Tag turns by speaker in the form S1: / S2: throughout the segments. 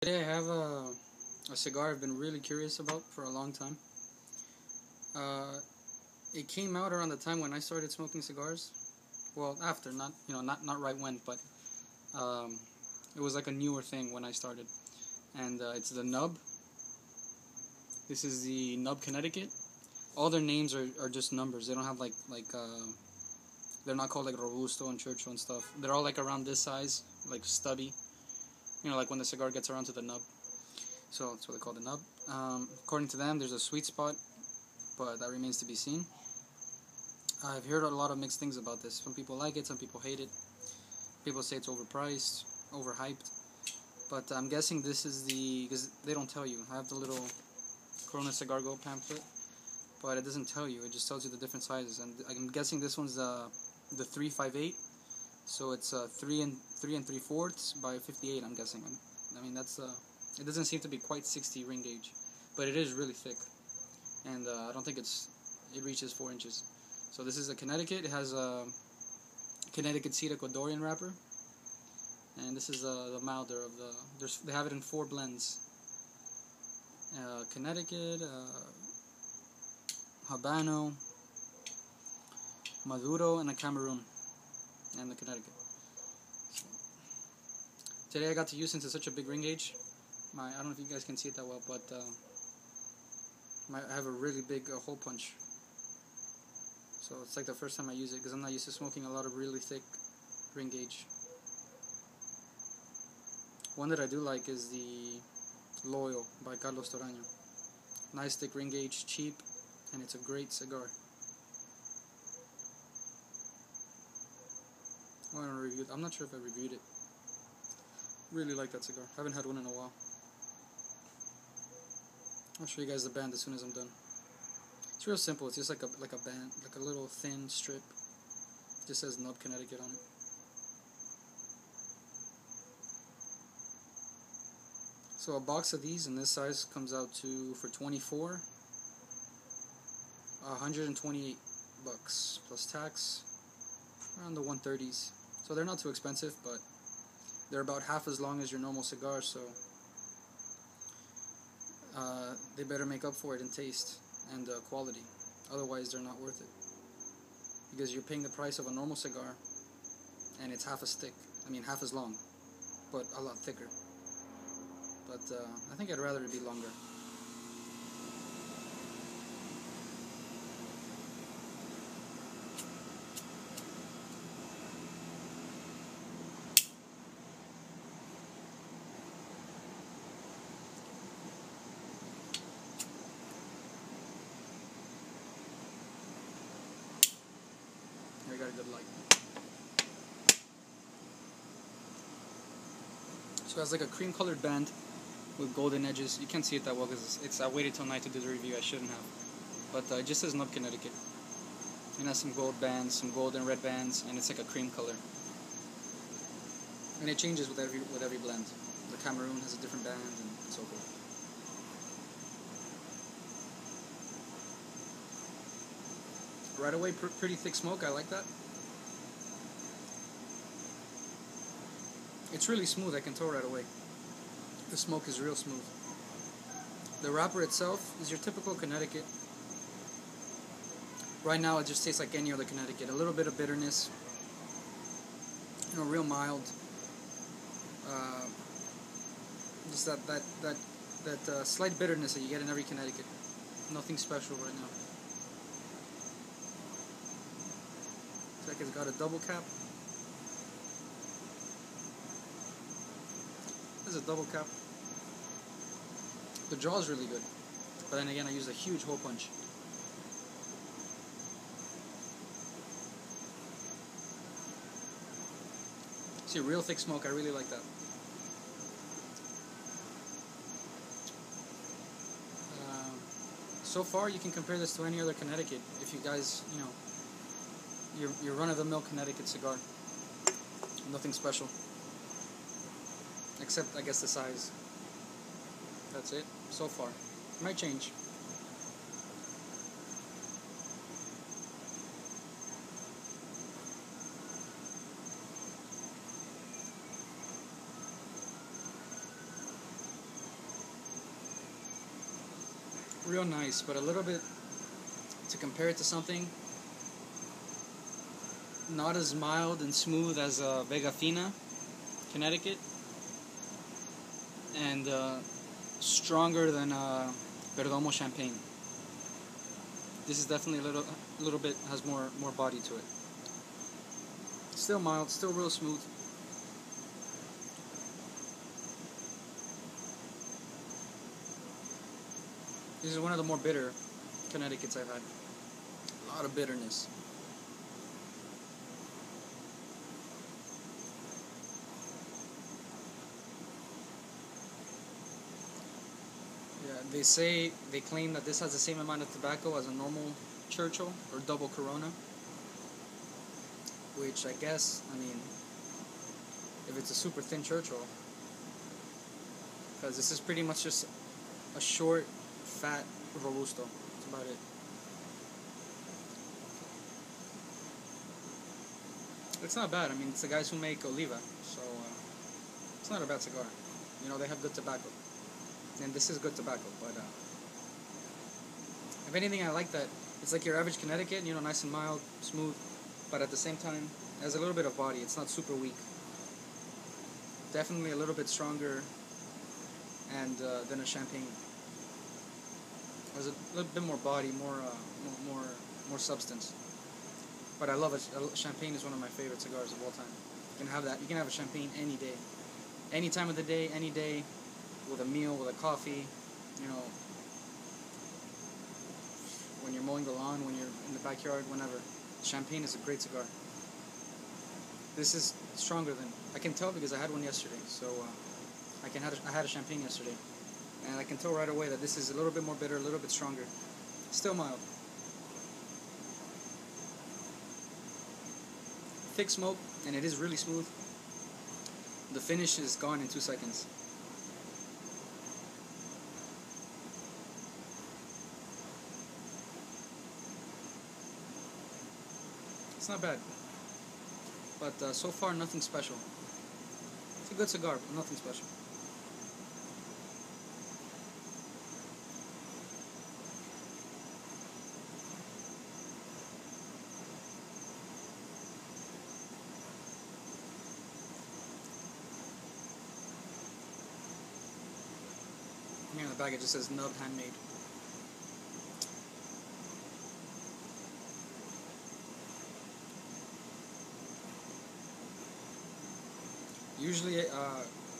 S1: Today I have a cigar I've been really curious about for a long time. It came out around the time when I started smoking cigars. Well, after, not right when, but it was like a newer thing when I started. And it's the Nub. This is the Nub Connecticut. All their names are just numbers. They don't have they're not called like Robusto and Churchill and stuff. They're all like around this size, like stubby. You know, like when the cigar gets around to the nub. So that's what they call the nub. According to them, there's a sweet spot, but that remains to be seen. I've heard a lot of mixed things about this. Some people like it, some people hate it. People say it's overpriced, overhyped. But I'm guessing this is because they don't tell you. I have the little Corona Cigar Go pamphlet, but it doesn't tell you. It just tells you the different sizes. And I'm guessing this one's the 358. So it's 3 3/4 by 58. I'm guessing. I mean that's it doesn't seem to be quite 60 ring gauge, but it is really thick, and I don't think it reaches 4 inches. So this is a Connecticut. It has a Connecticut Seed Ecuadorian wrapper, and this is the milder of the. They have it in 4 blends. Connecticut, Habano, Maduro, and a Cameroon. And the Connecticut. So, today I got to use, since it's such a big ring gauge, I don't know if you guys can see it that well, but I have a really big hole punch. So it's like the first time I use it, because I'm not used to smoking a lot of really thick ring gauge. One that I do like is the Loyal by Carlos Toraño. Nice thick ring gauge, cheap, and it's a great cigar. I'm not sure if I reviewed it. Really like that cigar. Haven't had one in a while. I'll show you guys the band as soon as I'm done. It's real simple. It's just like a band, like a little thin strip. It just says Nub Connecticut on it. So a box of these in this size comes out to, for 24, $128 plus tax, around the 130s. So they're not too expensive, but they're about half as long as your normal cigar, so they better make up for it in taste and quality. Otherwise, they're not worth it. Because you're paying the price of a normal cigar, and it's half as thick. I mean, half as long, but a lot thicker. But I think I'd rather it be longer. I got a good light. So it has like a cream colored band with golden edges. You can't see it that well because I waited till night to do the review. I shouldn't have. But it just says Nub Connecticut. It has some gold bands, some gold and red bands, and it's like a cream color. And it changes with every blend. The Cameroon has a different band and so forth. Right away, pretty thick smoke. I like that. It's really smooth. I can tell right away. The smoke is real smooth. The wrapper itself is your typical Connecticut. Right now, it just tastes like any other Connecticut. A little bit of bitterness. You know, real mild. Just that slight bitterness that you get in every Connecticut. Nothing special right now. It's like it's got a double cap. There's a double cap. The draw is really good. But then again, I used a huge hole punch. See, real thick smoke. I really like that. So far, you can compare this to any other Connecticut. If you guys, you know, your run-of-the-mill Connecticut cigar. Nothing special. Except, I guess, the size. That's it, so far. Might change. real nice, but a little bit, to compare it to something not as mild and smooth as Vega Fina, Connecticut, and stronger than Perdomo Champagne. This is definitely a little bit, has more body to it. Still mild, still real smooth. This is one of the more bitter Connecticut's I've had. A lot of bitterness. Yeah, they claim that this has the same amount of tobacco as a normal Churchill or double Corona. Which I guess, I mean, if it's a super thin Churchill, because this is pretty much just a short, fat Robusto. That's about it. It's not bad. I mean, it's the guys who make Oliva, so it's not a bad cigar. You know, they have good tobacco, and this is good tobacco. But if anything, I like that. It's like your average Connecticut, you know, nice and mild, smooth, but at the same time, has a little bit of body. It's not super weak. Definitely a little bit stronger, and than a Champagne. There's a little bit more body, more substance. But I love it. Champagne is one of my favorite cigars of all time. You can have that. You can have a Champagne any day, any time of the day, any day, with a meal, with a coffee. You know, when you're mowing the lawn, when you're in the backyard, whenever. Champagne is a great cigar. This is stronger than, I can tell because I had one yesterday. So I had a Champagne yesterday, and I can tell right away that this is a little bit more bitter, a little bit stronger. Still mild. Thick smoke, and it is really smooth. The finish is gone in 2 seconds. It's not bad, but so far nothing special. It's a good cigar, but nothing special. Here on the back it just says Nub Handmade. Usually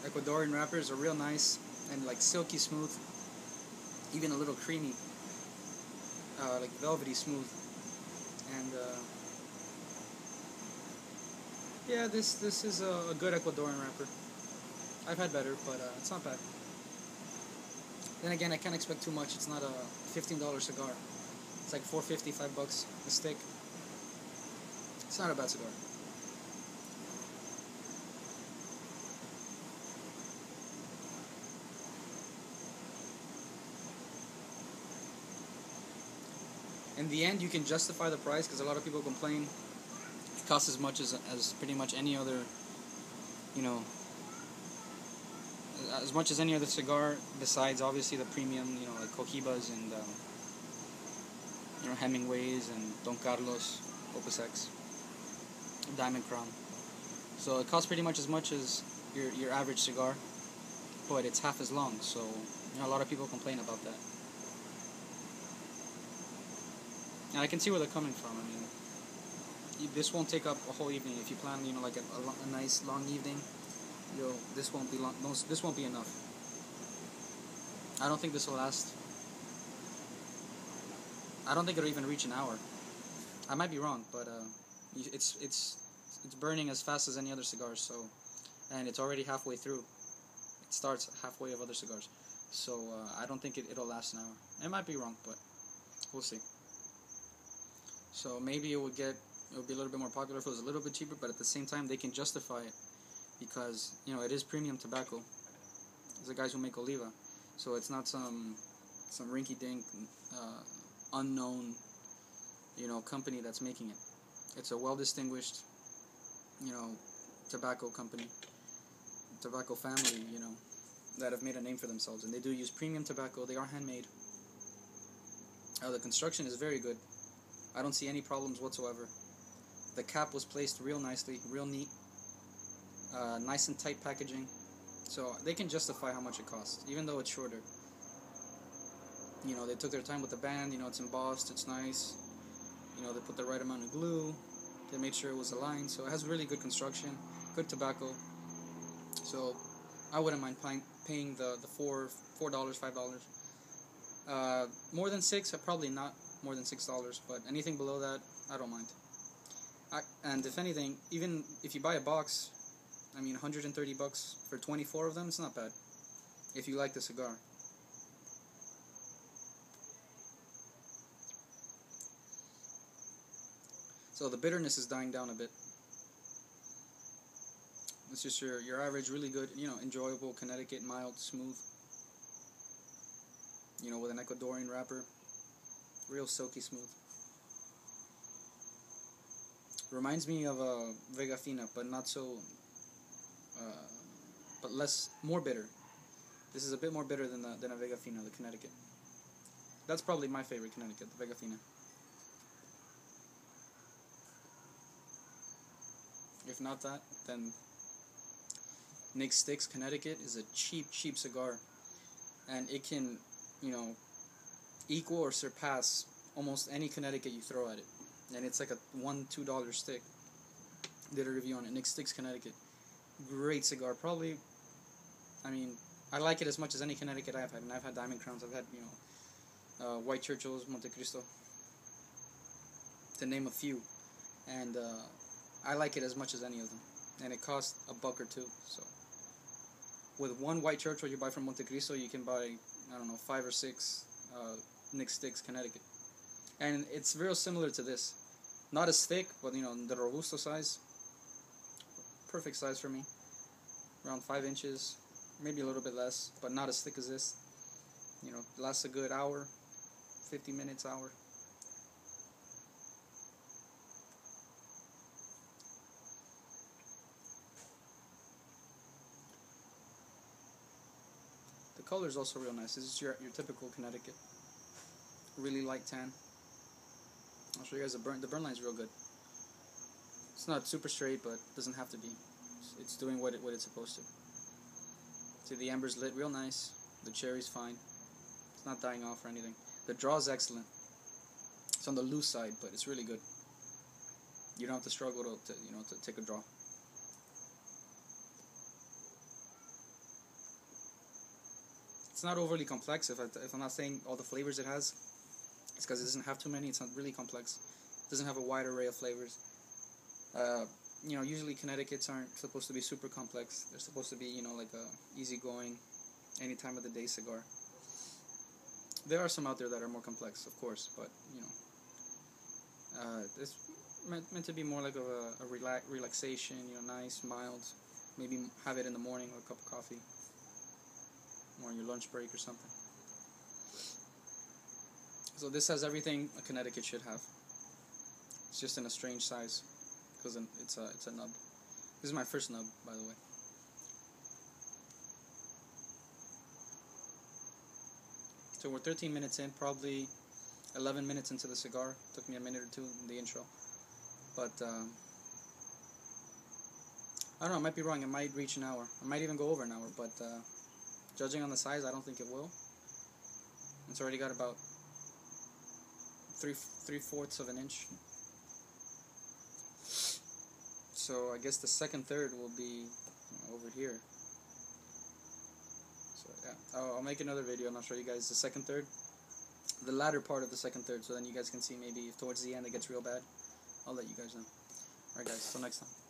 S1: Ecuadorian wrappers are real nice and like silky smooth, even a little creamy, like velvety smooth. And yeah, this is a good Ecuadorian wrapper. I've had better, but it's not bad. Then again, I can't expect too much. It's not a $15 cigar. It's like $4.50, $5 a stick. It's not a bad cigar. In the end, you can justify the price because a lot of people complain it costs as much as pretty much any other, you know, as much as any other cigar besides obviously the premium, you know, like Cohibas and you know, Hemingways and Don Carlos, Opus X, Diamond Crown. So it costs pretty much as your average cigar, but it's half as long. So you know, a lot of people complain about that. And I can see where they're coming from. I mean, this won't take up a whole evening. If you plan, you know, like a nice long evening, this won't be long. This won't be enough. I don't think this will last. I don't think it'll even reach an hour. I might be wrong, but it's burning as fast as any other cigars. So, and it's already halfway through. It starts halfway of other cigars. So I don't think it'll last an hour. I might be wrong, but we'll see. So maybe it would be a little bit more popular if it was a little bit cheaper, but at the same time they can justify it because, you know, it is premium tobacco. It's the guys who make Oliva, so it's not some rinky-dink unknown, you know, company that's making it. It's a well-distinguished, you know, tobacco company, tobacco family, you know, that have made a name for themselves, and they do use premium tobacco. They are handmade, The construction is very good. I don't see any problems whatsoever. The cap was placed real nicely, real neat, nice and tight packaging. So they can justify how much it costs, even though it's shorter. You know, they took their time with the band. You know, it's embossed, it's nice. You know, they put the right amount of glue. They made sure it was aligned. So it has really good construction, good tobacco. So I wouldn't mind paying the $4, $5. More than $6, probably not more than $6. But anything below that, I don't mind. And if anything, even if you buy a box, I mean, $130 for 24 of them, it's not bad. If you like the cigar. So the bitterness is dying down a bit. It's just your average, really good, you know, enjoyable Connecticut, mild, smooth. You know, with an Ecuadorian wrapper. Real silky smooth. Reminds me of a Vega Fina, but not so, but more bitter. This is a bit more bitter than a Vega Fina, the Connecticut. That's probably my favorite Connecticut, the Vega Fina. If not that, then Nick Sticks Connecticut is a cheap cigar, and it can, you know, equal or surpass almost any Connecticut you throw at it. And it's like a $1-2 stick. Did a review on it. Nick Sticks Connecticut, great cigar. Probably, I mean, I like it as much as any Connecticut I've had. And I've had Diamond Crowns. I've had, you know, White Churchills, Monte Cristo, to name a few. And I like it as much as any of them. And it costs $1 or $2. So with one White Churchill you buy from Monte Cristo, you can buy, I don't know, 5 or 6 Nick Sticks Connecticut. And it's real similar to this. Not as thick, but, you know, the Robusto size. Perfect size for me. Around 5 inches, maybe a little bit less, but not as thick as this. You know, lasts a good hour, 50 minutes, hour. The color is also real nice. This is your typical Connecticut. Really light tan. I'll show you guys the burn. The burn line is real good. It's not super straight, but it doesn't have to be. It's doing what it's supposed to. See, the amber's lit real nice. The cherry's fine. It's not dying off or anything. The draw is excellent. It's on the loose side, but it's really good. You don't have to struggle to take a draw. It's not overly complex. If I'm not saying all the flavors it has, it's because it doesn't have too many. It's not really complex. It doesn't have a wide array of flavors. You know, usually Connecticut's aren't supposed to be super complex. They're supposed to be, you know, like a easygoing, any time of the day cigar. There are some out there that are more complex, of course, but, you know, it's meant to be more like a relaxation, you know, nice, mild. Maybe have it in the morning with a cup of coffee, or on your lunch break or something. So this has everything a Connecticut should have. It's just in a strange size, because it's a nub. This is my first nub, by the way. So we're 13 minutes in, probably 11 minutes into the cigar. Took me a minute or two in the intro. But, I don't know, I might be wrong. It might reach an hour. I might even go over an hour, but judging on the size, I don't think it will. It's already got about 3/4 of an inch. So I guess the second third will be over here. So yeah, I'll make another video and I'll show you guys the second third, the latter part of the second third, so then you guys can see maybe if towards the end it gets real bad. I'll let you guys know. Alright guys, till next time.